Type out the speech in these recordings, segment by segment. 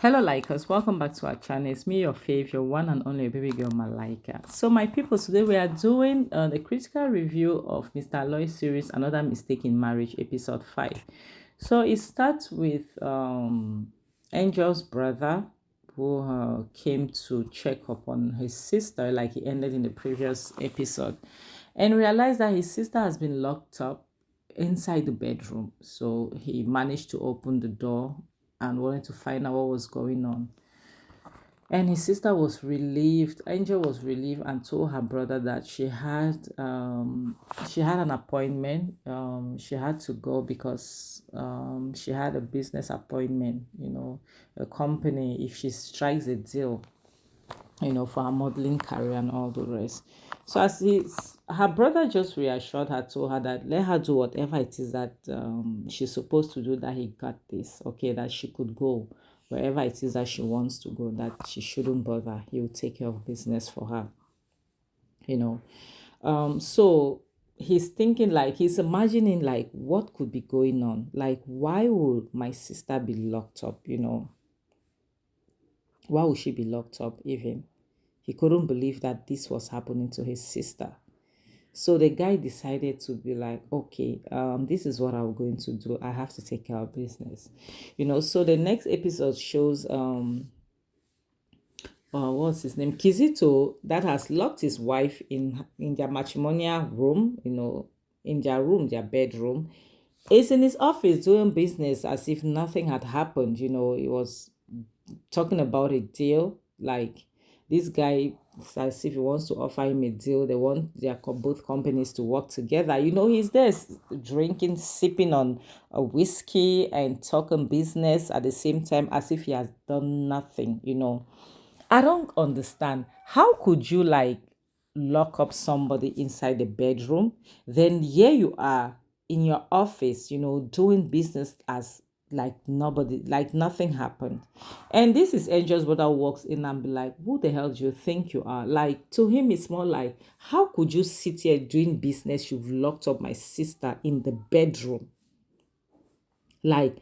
Hello, Likers. Welcome back to our channel. It's me, your fave, your one and only baby girl, Malika. So, my people, today we are doing the critical review of Mr. Aloy's series, Another Mistake in Marriage, episode 5. So, it starts with Angel's brother who came to check up on his sister, like he ended in the previous episode, and realized that his sister has been locked up inside the bedroom. So he managed to open the door and wanted to find out what was going on. And his sister was relieved. Angel was relieved and told her brother that she had an appointment. She had to go because she had a business appointment. A company. If she strikes a deal, for her modeling career and all the rest. So her brother just reassured her, told her that let her do whatever it is that she's supposed to do, that he got this, okay, that she could go wherever it is that she wants to go, that she shouldn't bother. He will take care of business for her, you know. So he's thinking, like, he's imagining like what could be going on. Like, why would my sister be locked up, Why would she be locked up even? He couldn't believe that this was happening to his sister. So the guy decided to be like, okay, this is what I'm going to do. I have to take care of business. So the next episode shows what's his name? Kizito, that has locked his wife in their matrimonial room, in their room, their bedroom. Is in his office doing business as if nothing had happened. He was talking about a deal. Like, this guy, it's as if he wants to offer him a deal. They want both companies to work together. He's there drinking, sipping on a whiskey and talking business at the same time as if he has done nothing. I don't understand. How could you like lock up somebody inside the bedroom? Then here you are in your office, doing business as like nobody, like nothing happened. And this is Angel's brother walks in and be like, who the hell do you think you are? Like, to him, it's more like, how could you sit here doing business? You've locked up my sister in the bedroom. Like,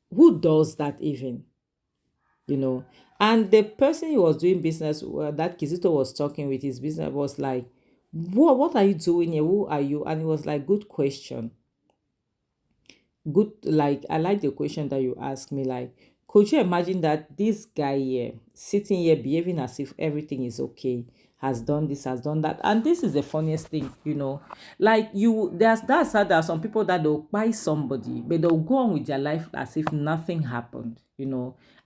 who does that even? And the person he was doing business that Kizito was talking with, his business was like, what are you doing here? Who are you? And it was like, good question. Good, like, I like the question that you asked me. Like, could you imagine that this guy here sitting here behaving as if everything is okay, has done this, has done that? And this is the funniest thing, like, that's how there are some people that they'll buy somebody but they'll go on with their life as if nothing happened,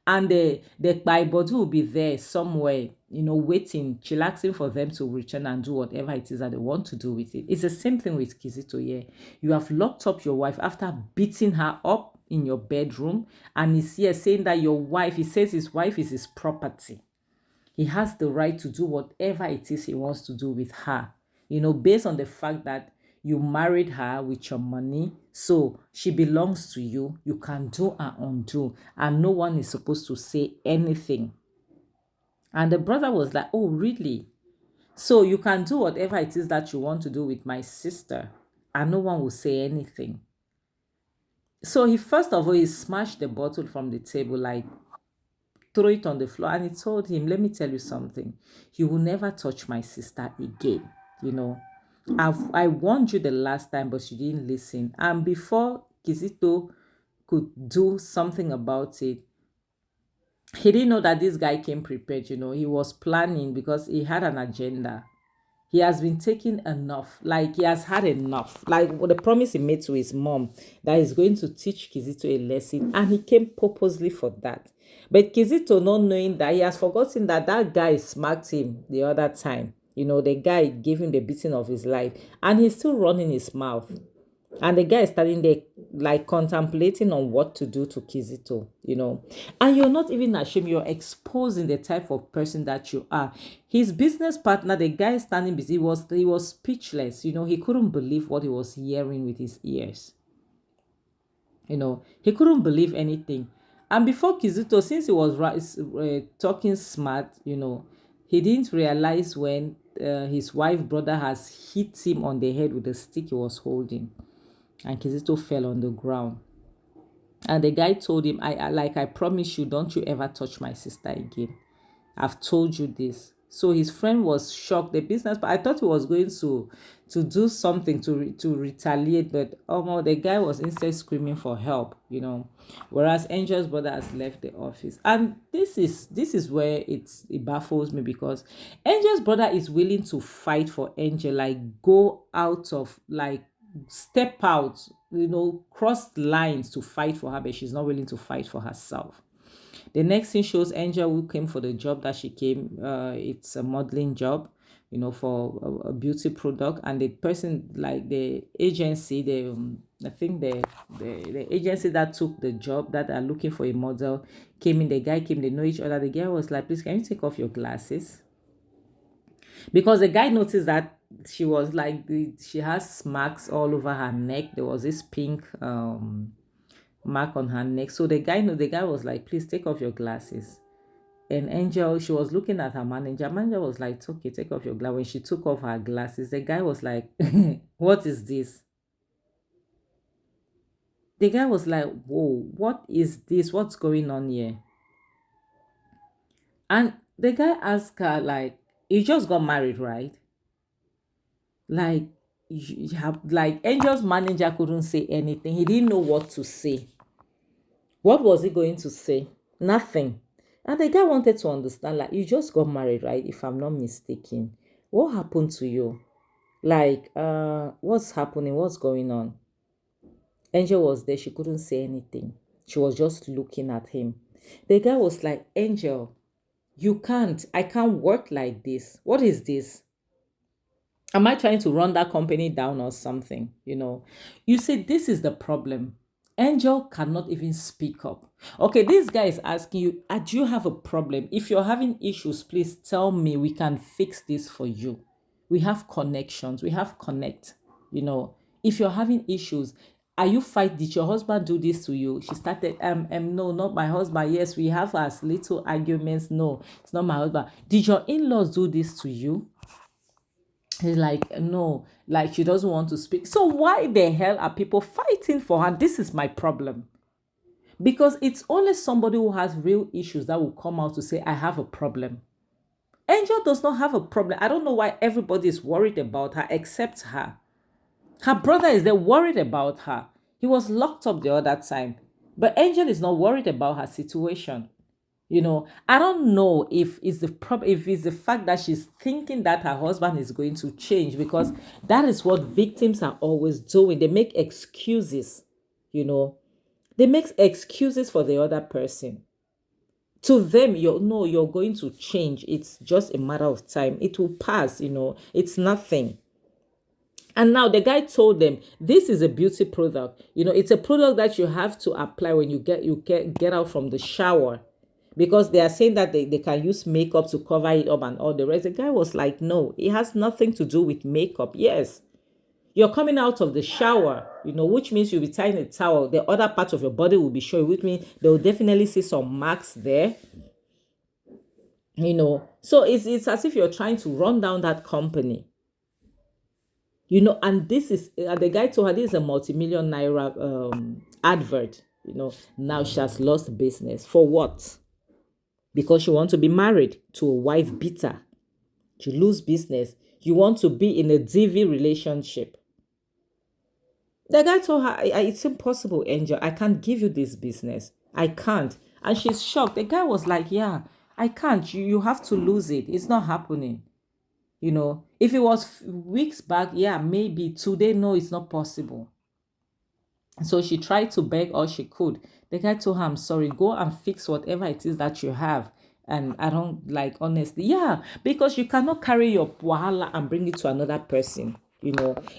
and the buy body will be there somewhere, waiting, chillaxing for them to return and do whatever it is that they want to do with it. It's the same thing with Kizito here. You have locked up your wife after beating her up in your bedroom, and he's here saying that your wife, he says his wife is his property. He has the right to do whatever it is he wants to do with her, based on the fact that you married her with your money, so she belongs to you. You can do and undo, and no one is supposed to say anything. And the brother was like, oh, really? So you can do whatever it is that you want to do with my sister, and no one will say anything. So he, first of all, he smashed the bottle from the table, like throw it on the floor, and he told him, let me tell you something. You will never touch my sister again. I warned you the last time, but you didn't listen. And before Kizito could do something about it, he didn't know that this guy came prepared. He was planning because he had an agenda. He has been taking enough. Like, he has had enough. Like, the promise he made to his mom that he's going to teach Kizito a lesson, and he came purposely for that. But Kizito, not knowing that, he has forgotten that that guy smacked him the other time. The guy gave him the beating of his life, and he's still running his mouth. And the guy is standing there, like, contemplating on what to do to Kizito. And you're not even ashamed. You're exposing the type of person that you are. His business partner, the guy standing busy, he was speechless. He couldn't believe what he was hearing with his ears. He couldn't believe anything. And before Kizito, since he was talking smart, he didn't realize when his wife brother has hit him on the head with the stick he was holding, and Kizito fell on the ground. And the guy told him, I promise you, don't you ever touch my sister again. I've told you this. So his friend was shocked. The business, but I thought he was going to do something to retaliate, but the guy was instead screaming for help. Whereas Angel's brother has left the office, and this is where it baffles me, because Angel's brother is willing to fight for Angel, like go out of, like step out, cross lines to fight for her, but she's not willing to fight for herself. The next thing shows Angel who came for the job that she came. It's a modeling job, for a beauty product, and the person, like the agency, I think the agency that took the job, that are looking for a model, came in. The guy came. They know each other. The girl was like, "Please, can you take off your glasses?" Because the guy noticed that she was like, she has marks all over her neck. There was this pink mark on her neck. So the guy was like, "Please take off your glasses." And Angel, she was looking at her manager. Manager was like, "It's okay, take off your glasses." When she took off her glasses, the guy was like, "What is this?" The guy was like, "Whoa, what is this? What's going on here?" And the guy asked her, like, "You just got married, right?" Like, you have, like, Angel's manager couldn't say anything. He didn't know what to say. What was he going to say? Nothing. And the guy wanted to understand, like, you just got married, right? If I'm not mistaken. What happened to you? Like, what's happening? What's going on? Angel was there. She couldn't say anything. She was just looking at him. The guy was like, "Angel, you can't. I can't work like this. What is this? Am I trying to run that company down or something?" You see, this is the problem. Angel cannot even speak up. Okay, this guy is asking you, "Do you have a problem? If you're having issues, please tell me. We can fix this for you. We have connections. We have connect. If you're having issues, are you fight? Did your husband do this to you?" She started, no, not my husband. Yes, we have as little arguments. No, it's not my husband. Did your in-laws do this to you? He's like, "No," like she doesn't want to speak. So why the hell are people fighting for her? This is my problem. Because it's only somebody who has real issues that will come out to say, "I have a problem." Angel does not have a problem. I don't know why everybody is worried about her except her. Her brother is there worried about her. He was locked up the other time. But Angel is not worried about her situation. I don't know if it's the fact that she's thinking that her husband is going to change, because that is what victims are always doing. They make excuses. you know they make excuses for the other person. To them, you're going to change. It's just a matter of time. It will pass. It's nothing. And now the guy told them, this is a beauty product. It's a product that you have to apply when you get out from the shower. Because they are saying that they can use makeup to cover it up and all the rest. The guy was like, "No, it has nothing to do with makeup. Yes, you're coming out of the shower, which means you'll be tying a towel. The other part of your body will be showing, which means they will definitely see some marks there. So it's as if you're trying to run down that company. And this is the guy told her this is a multi-million naira advert. Now she has lost business. For what? Because she wants to be married to a wife beater. You lose business. You want to be in a DV relationship. The guy told her, "It's impossible, Angel. I can't give you this business. I can't." And she's shocked. The guy was like, "Yeah, I can't. You have to lose it. It's not happening." If it was weeks back, yeah, maybe. Today, no, it's not possible. So she tried to beg all she could. The guy told her, "I'm sorry, go and fix whatever it is that you have." And I don't like, honestly. Yeah, because you cannot carry your wahala and bring it to another person.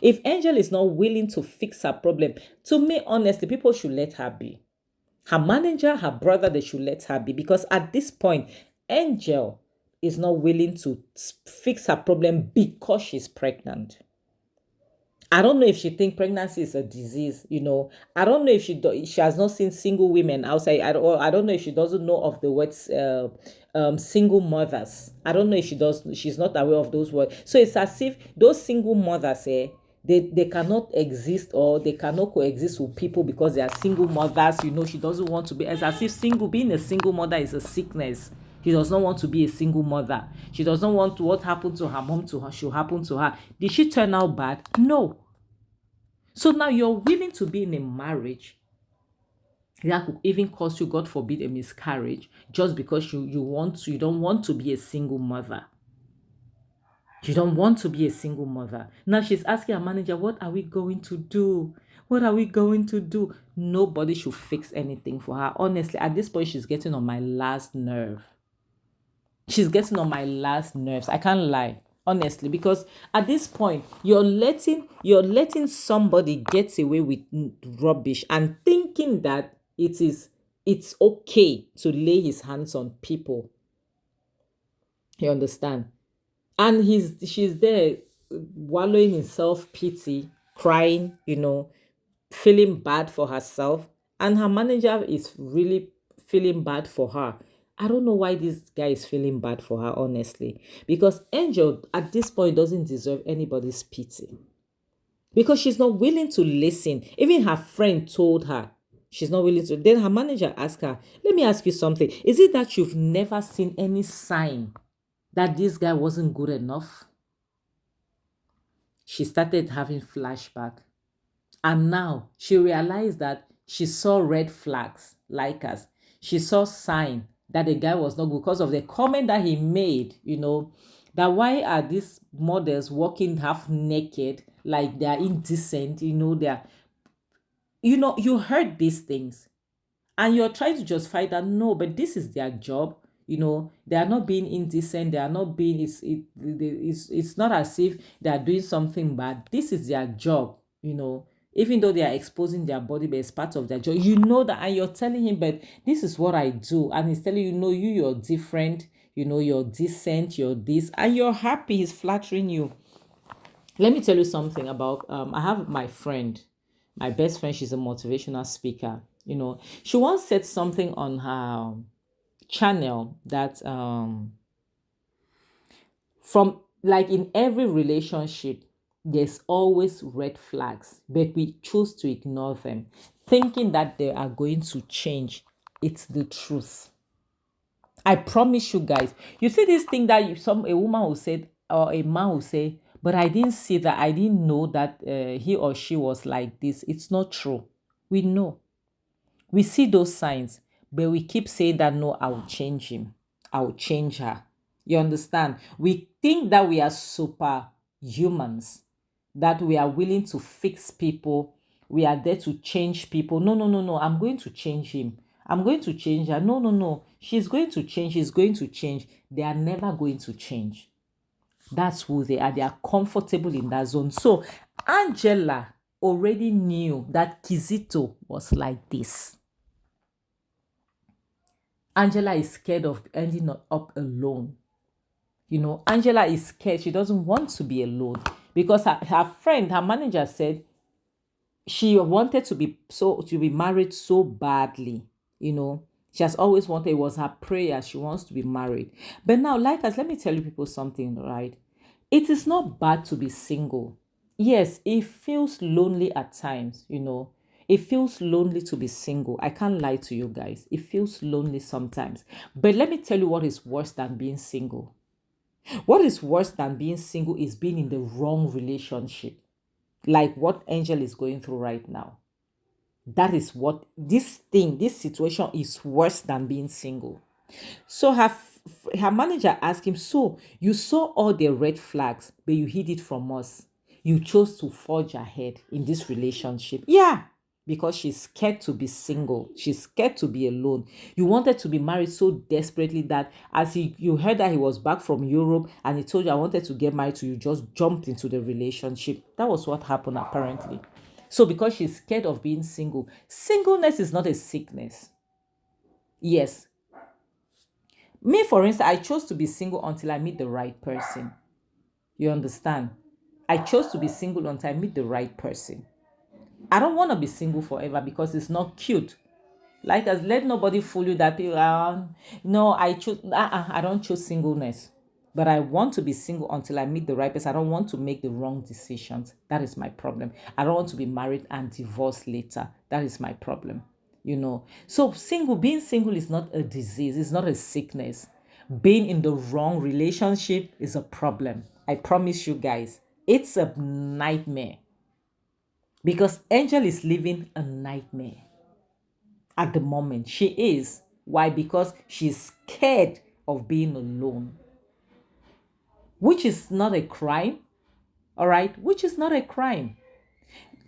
If Angel is not willing to fix her problem, to me, honestly, people should let her be. Her manager, her brother, they should let her be. Because at this point, Angel is not willing to fix her problem because she's pregnant. I don't know if she thinks pregnancy is a disease. I don't know if she has not seen single women outside. I don't know if she doesn't know of the words single mothers. I don't know if she does. She's not aware of those words. So it's as if those single mothers, they cannot exist, or they cannot coexist with people because they are single mothers. She doesn't want to be, as if being a single mother is a sickness. She does not want to be a single mother. She doesn't want what happened to her mom to her should happen to her. Did she turn out bad? No. So now you're willing to be in a marriage that could even cause you, God forbid, a miscarriage, just because you don't want to be a single mother. You don't want to be a single mother. Now she's asking her manager, what are we going to do? What are we going to do? Nobody should fix anything for her. Honestly, at this point, she's getting on my last nerve. She's getting on my last nerves. I can't lie. Honestly, because at this point, you're letting somebody get away with rubbish and thinking that it's okay to lay his hands on people. You understand? And she's there wallowing in self-pity, crying, feeling bad for herself, and her manager is really feeling bad for her. I don't know why this guy is feeling bad for her, honestly, because Angel at this point doesn't deserve anybody's pity, because she's not willing to listen. Even her friend told her she's not willing to. Then her manager asked her, let me ask you something, is it that you've never seen any sign that this guy wasn't good enough? She started having flashback, and now she realized that she saw red flags, like us. She saw sign that the guy was not good because of the comment that he made, that why are these models walking half naked, like they're indecent, you heard these things, and you're trying to justify that. No, but this is their job. They are not being indecent. They are not being, it's not as if they are doing something bad. This is their job. Even though they are exposing their body, but it's part of their job. That, and you're telling him, but this is what I do, and he's telling you, no, you're different. You're decent, you're this, and you're happy. He's flattering you. Let me tell you something about, I have my friend, my best friend. She's a motivational speaker. She once said something on her channel that, from, like, in every relationship there's always red flags, but we choose to ignore them, thinking that they are going to change. It's the truth. I promise you guys. You see this thing that a woman will say, or a man will say, but I didn't see that, I didn't know that he or she was like this. It's not true. We know. We see those signs, but we keep saying that, no, I will change him. I will change her. You understand? We think that we are superhumans, that we are willing to fix people. We are there to change people. No, no, no, no. I'm going to change him. I'm going to change her. No, no, no. She's going to change. She's going to change. They are never going to change. That's who they are. They are comfortable in that zone. So Angela already knew that Kizito was like this. Angela is scared of ending up alone. Angela is scared. She doesn't want to be alone, because her friend, her manager, said she wanted to be married so badly. She has always wanted. It was her prayer. She wants to be married. But now, like us, let me tell you people something, right? It is not bad to be single. Yes, it feels lonely at times. It feels lonely to be single. I can't lie to you guys. It feels lonely sometimes. But let me tell you what is worse than being single. What is worse than being single is being in the wrong relationship, like what Angel is going through right now. That is what this situation is worse than being single. So her manager asked him, so you saw all the red flags, but you hid it from us. You chose to forge ahead in this relationship. Yeah, because she's scared to be single. She's scared to be alone. You wanted to be married so desperately that as you heard that he was back from Europe and he told you, I wanted to get married to you, just jumped into the relationship. That was what happened, apparently. So because she's scared of being single, singleness is not a sickness. Yes. Me, for instance, I chose to be single until I meet the right person. You understand? I chose to be single until I meet the right person. I don't want to be single forever because it's not cute. Like, as let nobody fool you that people, no, I don't choose singleness. But I want to be single until I meet the right person. I don't want to make the wrong decisions. That is my problem. I don't want to be married and divorced later. That is my problem. So being single is not a disease, it's not a sickness. Being in the wrong relationship is a problem. I promise you guys, it's a nightmare. Because Angel is living a nightmare at the moment. She is. Why? Because she's scared of being alone, which is not a crime. All right, which is not a crime.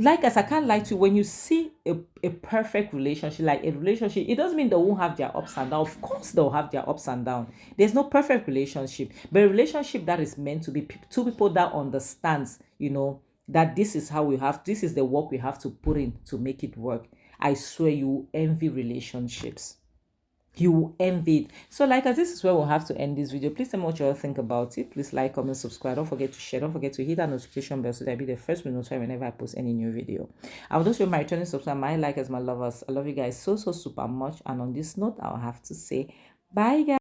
Like as I can't lie to you, when you see a perfect relationship, like a relationship, it doesn't mean they won't have their ups and downs. Of course, they'll have their ups and downs. There's no perfect relationship, but a relationship that is meant to be two people that understands, that this is the work we have to put in to make it work. I swear you envy relationships. You will envy it. So like as this is where we'll have to end this video. Please tell me what you all think about it. Please like, comment, subscribe. Don't forget to share. Don't forget to hit that notification bell so that I'll be the first to notify whenever I post any new video. I will also my returning subscribers, my likers, my lovers. I love you guys so super much. And on this note, I'll have to say bye guys.